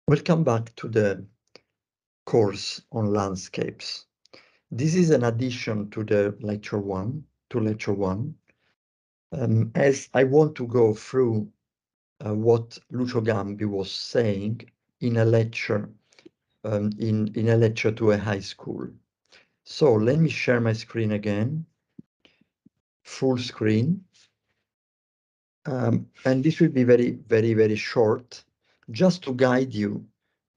Welcome back to the course on landscapes. This is an addition to the lecture one, as I want to go through what Lucio Gambi was saying in a lecture, in a lecture to a high school. So let me share my screen again, full screen. And this will be very short, just to guide you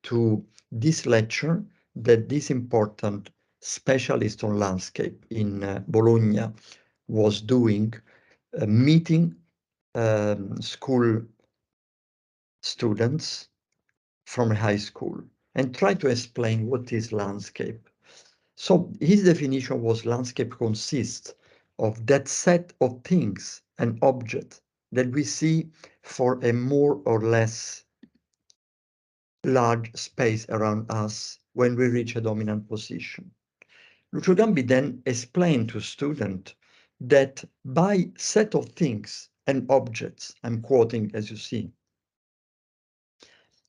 to this lecture that this important specialist on landscape in Bologna was doing, meeting school students from high school and try to explain what is landscape. So his definition was landscape consists of that set of things and objects that we see for a more or less large space around us when we reach a dominant position. Lucio Gambi then explained to students that by set of things and objects, I'm quoting as you see,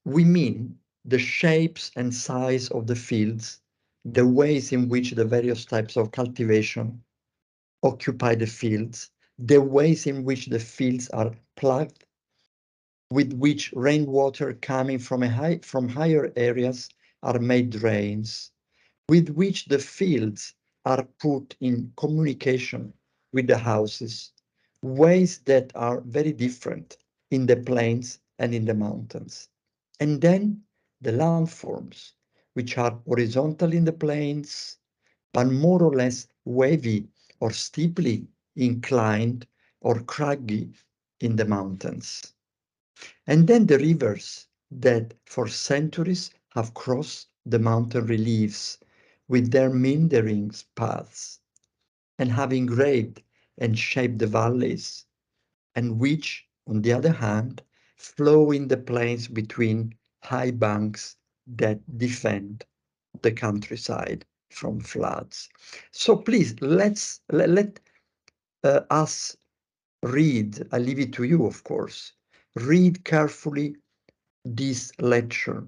we mean the shapes and size of the fields, the ways in which the various types of cultivation occupy the fields, the ways in which the fields are plugged, with which rainwater coming from higher areas are made drains, with which the fields are put in communication with the houses, ways that are very different in the plains and in the mountains. And then the landforms, which are horizontal in the plains, but more or less wavy or steeply inclined or craggy in the mountains. And then the rivers that for centuries have crossed the mountain reliefs with their meandering paths and have engraved and shaped the valleys, and which, on the other hand, flow in the plains between high banks that defend the countryside from floods. So please, let us read, I leave it to you, of course, read carefully this lecture,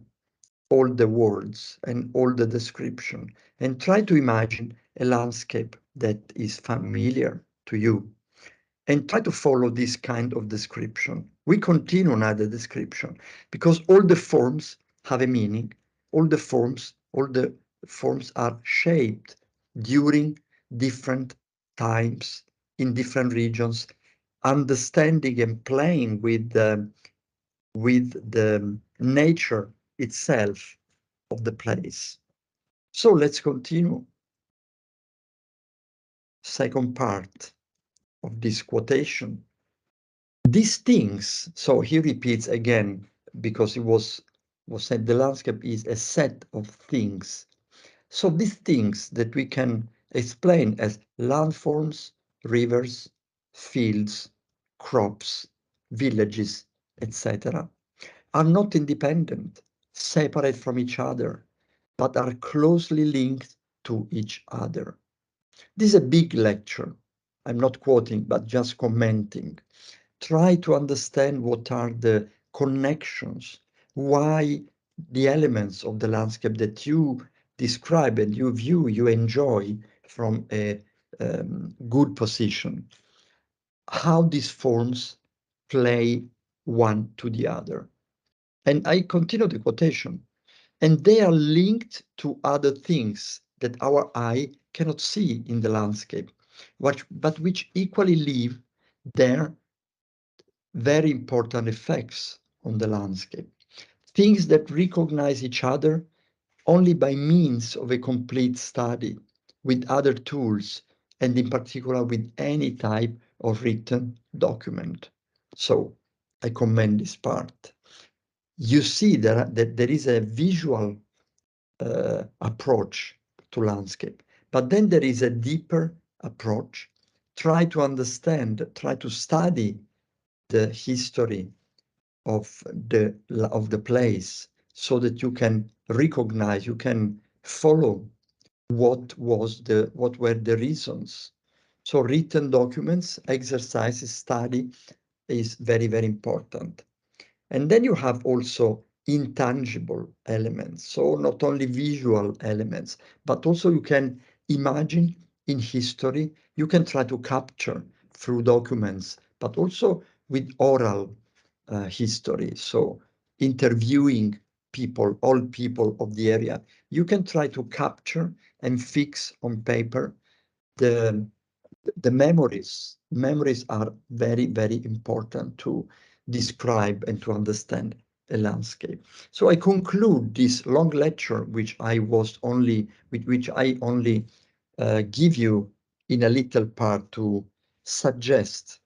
all the words and all the description, and try to imagine a landscape that is familiar to you, and try to follow this kind of description. We continue now the description because all the forms have a meaning. All the forms are shaped during different times in different regions, understanding and playing with the nature itself of the place. So let's continue. Second part of this quotation. These things, so he repeats again, because it was said the landscape is a set of things. So these things that we can explain as landforms, rivers, fields, crops, villages, etc., are not independent, separate from each other, but are closely linked to each other. This is a big lecture. I'm not quoting, but just commenting. Try to understand what are the connections, why the elements of the landscape that you describe and you view, you enjoy from a good position, how these forms play one to the other. And I continue the quotation. And they are linked to other things that our eye cannot see in the landscape, but which equally leave their very important effects on the landscape. Things that recognize each other only by means of a complete study with other tools, and in particular with any type of written document. So I commend this part. You see that there is a visual approach to landscape, but then there is a deeper approach. Try to understand, try to study the history of the place so that you can recognize, you can follow what were the reasons. So written documents, exercises, study is very important. And then you have also intangible elements. So not only visual elements, but also you can imagine in history, you can try to capture through documents, but also with oral history. So interviewing people, all people of the area, you can try to capture and fix on paper the memories. Memories are very, very important to describe and to understand a landscape. So I conclude this long lecture, with which I only give you in a little part to suggest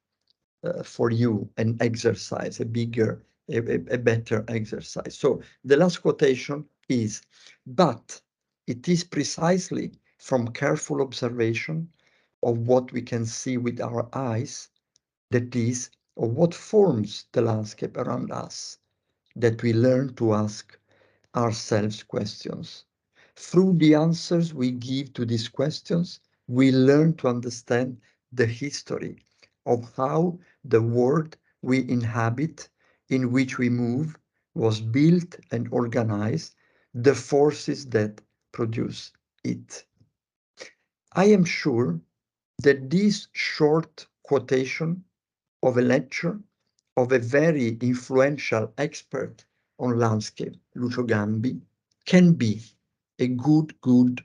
for you an exercise, a better exercise. So the last quotation is, but it is precisely from careful observation of what we can see with our eyes, that is, of what forms the landscape around us, that we learn to ask ourselves questions. Through the answers we give to these questions, we learn to understand the history of how the world we inhabit, in which we move, was built and organized, the forces that produce it. I am sure that this short quotation of a lecture of a very influential expert on landscape, Lucio Gambi, can be a good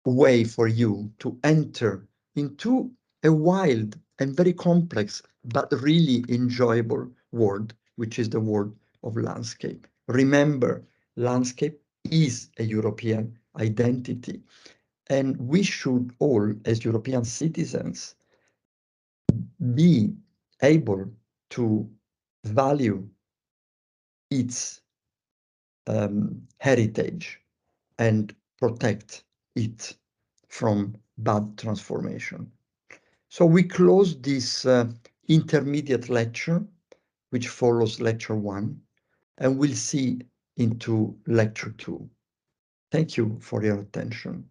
way for you to enter into a wild and very complex, but really enjoyable world, which is the world of landscape. Remember, landscape is a European identity, and we should all, as European citizens, be able to value its heritage and protect it from bad transformation. So we close this intermediate lecture, which follows lecture 1, and we'll see into lecture 2. Thank you for your attention.